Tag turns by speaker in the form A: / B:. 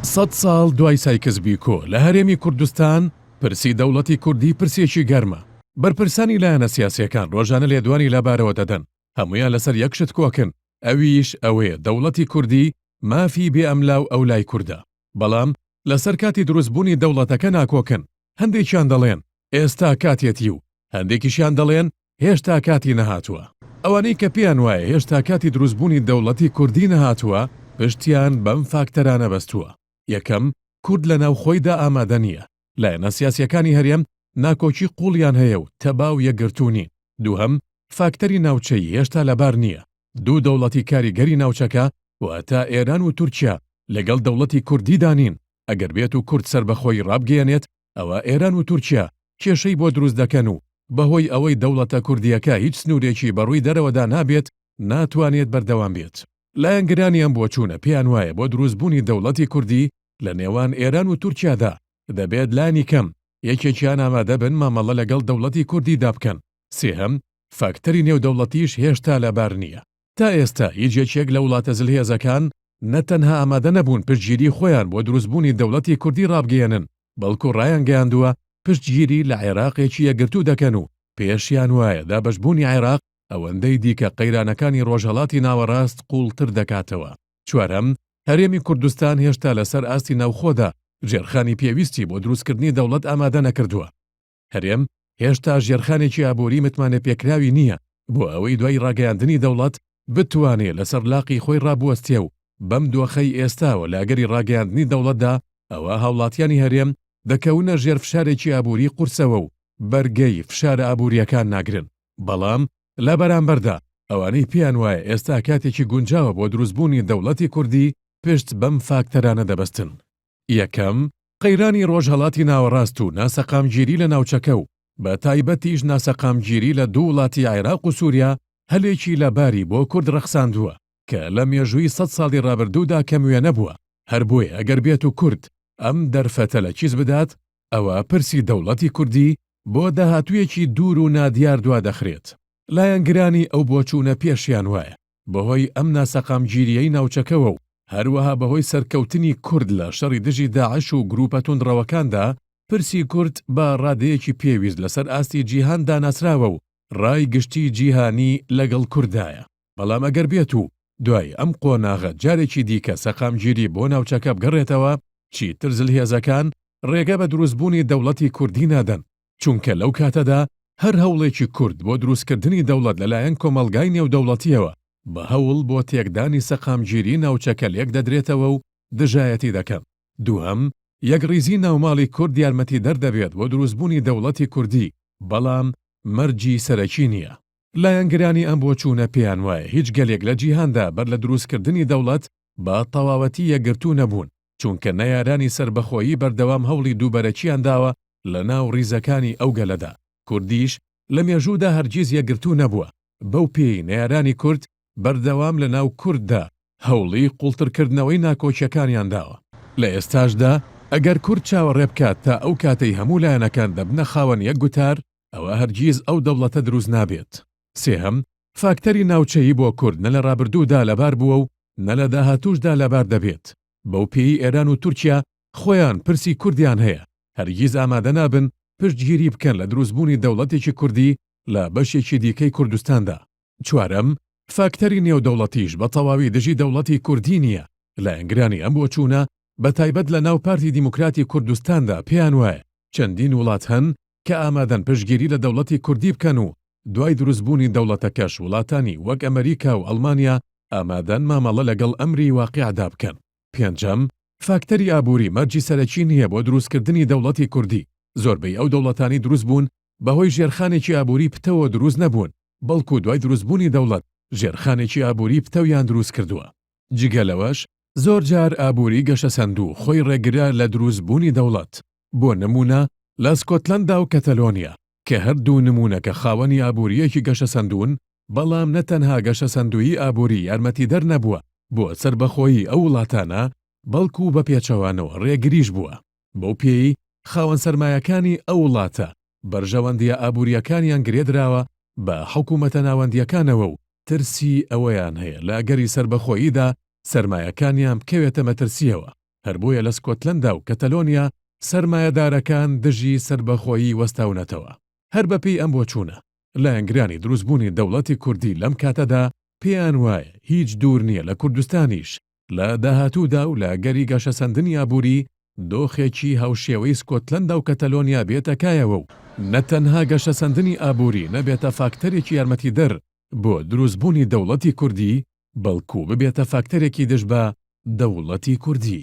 A: 100 ساڵ دوای سایکس بیکۆ لە هەرێمی کوردستان پرسی دەوڵەتی کوردی پرسێکی گەرمە. بەرپرسانی لایەنە سیاسیەکان ڕۆژانە لێدوانی لەبارەوە دەدەن، هەمویان لەسەر یەکشت کۆکن، ئەویش ئەوەیە دەوڵەتی کوردی مافی بێ ئەملاو ئەو لای کووردە. بەڵام لەسەر کاتی دروستبوونی دەوڵەتەکە ناکۆکن، هەندێکیان دەڵێن ئێستا کاتێتی و هەندێکیشیان دەڵێن هێشتا کاتی نەهاتووە. ئەوانەی کە پێیان وایە هێشتا کاتی دروستبوونی دەوڵەتی کوردی نەهاتووە پشتیان بەم فاکتەرانە بەستووە. یەکەم، کورد لە ناوخۆیدا ئامادە نییە. لایەنە سیاسیەکانی هەرێم ناکۆچی قوڵیان هەیە و تەباو یەکگرتوونی. دووهەم، فاکتەری ناوچەی هێشتا لەبار نییە. دوو دەوڵەتی کاریگەری ناوچەکە واتە ئێران و تورکیا لەگەڵ دەوڵەتی کوردی دانین. ئەگەر بێت و کورد سەربەخۆی ڕابگەیەنێت، ئەوە ئێران و تورکیا کێشەی بۆ دروست دەکەن و بەهۆی ئەوەی دەوڵەتە کوردیەکە هیچ سنوورێکی بەڕووی دەرەوەدا نابێت، ناتوانێت بەردەوام بێت. لایەنگرانی ئەم بۆچوونە پێیان وایە بۆ دروستبوونی دەوڵەتی کوردی لە نێوان ئێران و تورکیادا دەبێت لانی کەم یەکێکیان ئامادە بن مامەڵە لەگەڵ دەوڵەتی کوردیدا بکەن. سێهەم، فاکتەری نێودەوڵەتیش هێشتا لەبار نییە. تا ئێستا هیچ یەکێک لە وڵاتە زلهێزەکان نەتەنها ئامادە نەبوون پشتگیری خۆیان بۆ دروستبوونی دەوڵەتی کوردی ڕابگەیەنن، بەڵکو ڕایان گەیاندووە پشتگیری لە عێراقێکی یەکگرتوو دەکەن و پێشیان وایە دابەشبوونی عێراق ئەوەندەی دیکە قەیرانەکانی ڕۆژهەڵاتی ناوەڕاست قوڵتر دەکاتەوە. چوارەم، هەرێمی کوردستان هێشتا لەسەر ئاستی ناوخۆدا ژێرخانی پێویستی بۆ دروستکردنی دەوڵەت ئامادە نەکردووە. هەرێم هێشتا ژێرخانێکی ئابووری متمانە پێکراوی نییە بۆ ئەوەی دوای ڕاگەیاندنی دەوڵەت بتوانێت لەسەر لاقی خۆی ڕابوەستێ و بەم دۆخەی ئێستاوە لاگەری ڕاگەیاندنی دەوڵەتدا ئەوە هاوڵاتیانی هەرێم دەکەونە ژێر فشارێکی ئابووری قورسەوە و بەرگەی فشارە ئابووریەکان ناگرن. بەڵام لە بەرامبەردا ئەوانەی پێیان وایە ئێستا کاتێکی گونجاوە بۆ دروستبوونی دەوڵەتی کوردی پشت بەم فاکتەرانە دەبەستن. یەکەم، قەیرانی ڕۆژهەڵاتی ناوەڕاست و ناسەقامگیری لە ناوچەکە و بە تایبەتیش ناسەقامگیری لە دوو وڵاتی عێراق و سووریا هەلێکی لەباری بۆ کورد ڕەخساندووە کە لە مێژووی 100 ساڵی ڕابردوودا کەموێ نەبووە. هەر بۆیە ئەگەر بێت و کورد ئەم دەرفەتە لە چیز بدات، ئەوە پرسی دەوڵەتی کوردی بۆ داهاتوویەکی دوور و نادیار دوا دەخرێت. لایەنگرانی ئەو بۆچوونە پێشیان وایە بەهۆی ئەم ناسەقامگیریەی ناوچەکەوە و هەروەها بەهۆی سەرکەوتنی کورد لە شەڕی دژی داعش و گروپە توندڕەوەکاندا پرسی کورد بە ڕادەیەکی پێویست لەسەر ئاستی جیهاندا ناسراوە و ڕای گشتی جیهانی لەگەڵ کوردایە. بەڵام ئەگەر بێت و دوای ئەم قۆناغە جارێکی دیکە سەقامگیری بۆ ناوچەکە بگەڕێتەوە، چیتر زلهێزەکان ڕێگە بە دروستبوونی دەوڵەتی کوردی نادەن، چونکە لەو کاتەدا هەر هەوڵێکی کورد بۆ دروستکردنی دەوڵەت لەلایەن کۆمەڵگای نێودەوڵەتیەوە بە هەوڵ بۆ تێکدانی سەقامگیری ناوچەکە لێک دەدرێتەوە و دژایەتی دەکەن. دووهەم، یەکڕیزی ناوماڵی کورد یارمەتی دەردەبێت بۆ دروستبوونی دەوڵەتی کوردی، بەڵام مەرجی سەرەکی نییە. لایەنگرانی ئەم بۆچوونە پێیان وایە هیچ گەلێک لە جیهاندا بەر لە دروستکردنی دەوڵەت بە تەواوەتی یەکگرتوو نەبوون، چونکە نەیارانی سربەخۆیی بەردەوام هەوڵی دووبەرەکیان داوە لە ناو ڕیزەکانی ئەو گەلەدا. کوردیش لە مێژوودا هەرگیز یەکگرتوو نەبووە. بەو پێی نەیارانی کورد بەردەوام لە ناو کورددا هەوڵی قوڵترکردنەوەی ناکۆچیەکانیان داوە. لە ئێستاشدا ئەگەر کورد چاوەڕێ بکات تا ئەو کاتەی هەموو لایەنەکان دەبنە خاوەن یەک گوتار، ئەوە هەرگیز ئەو دەوڵەتە دروست نابێت. سێهەم، فاکتەری ناوچەیی بۆ کورد نە لە ڕابردوودا لەبار بووە و نە لە داهاتووشدا لەبار دەبێت. بەو پێی ئێران و تورکیا خۆیان پرسی کوردیان هەیە، هەرگیز ئامادە نابن پشتگیری بکەن لە دروستبوونی دەوڵەتێکی کوردی لە بەشێکی دیکەی کوردستاندا. چوارەم، فاکتەری نێودەوڵەتیش بە تەواوی دژی دەوڵەتی کوردی نییە. لایەنگرانی ئەم بۆچوونە بە تایبەت لە ناو پارتی دیموکراتی کوردستاندا پێیان وایە چەندین وڵات هەن کە ئامادەن پشتگیری لە دەوڵەتی کوردی بکەن و دوای دروستبوونی دەوڵەتەکەش وڵاتانی وەک ئەمریکا و ئەڵمانیا ئامادەن مامەڵە لەگەڵ ئەمری واقیعدا بکەن. پێنجەم، فاکتەری ئابووری مەرجی سەرەکی نییە بۆ دروستکردنی دەوڵەتی کوردی. زۆربەی ئەو دەوڵەتانی دروست بوون بەهۆی ژێرخانێکی ئابووری پتەوە دروست نەبوون، بەڵکو دوای دروستبوونی دەوڵەت ژێرخانێکی ئابووری پتەویان دروست کردووە. جگەلەوەش زۆر جار ئابووری گەشە سەندوو خۆی ڕێگرا لە دروستبوونی دەوڵەت. بۆ نمونە لە سکۆتلەندا و کەتەلۆنیا کە هەردوو نمونەکە خاوەنی ئابووریەکی گەشە سەندوون، بەڵام نەتەنها گەشە سەندووی ئابووری یارمەتی دەر نەبووە بۆ سەربەخۆیی ئەو وڵاتانە، بەڵکو بە پێچەوانەوە ڕێگریش بووە. بەو پێی خاوەن سەرمایەکانی ئەو وڵاتە بەرژەوەندیە ئابووریەکانیان گرێدراوە بە حکوومەتە ناوەندیەکانەوە و ترسی ئەوەیان هەیە لە ئەگەری سەربەخۆییدا سەرمایەکانیان بکەوێتە مەترسیەوە. هەر بۆیە لە سکۆتلەندا و کەتەلۆنیا سەرمایەدارەکان دژی سربەخۆیی وەستاونەتەوە. هەر بەپێی ئەم بۆچوونە لایەنگرانی دروستبوونی دەوڵەتی کوردی لەم کاتەدا پێیان وایە هیچ دوور نییە لە کوردستانیش لە داهاتوودا و لە گەری گەشەسەندنی ئابووری دۆخێکی هاوشێوەی سکۆتلەندا و کەتەلۆنیا بێتەکایەوە و نەتەنها گەشەسەندنی ئابووری نەبێتە فاکتەرێکی یارمەتیدەر بۆ دروستبوونی دەوڵەتی کوردی، بەڵکو ببێتە فاکتەرێکی دژ بە دەوڵەتی کوردی.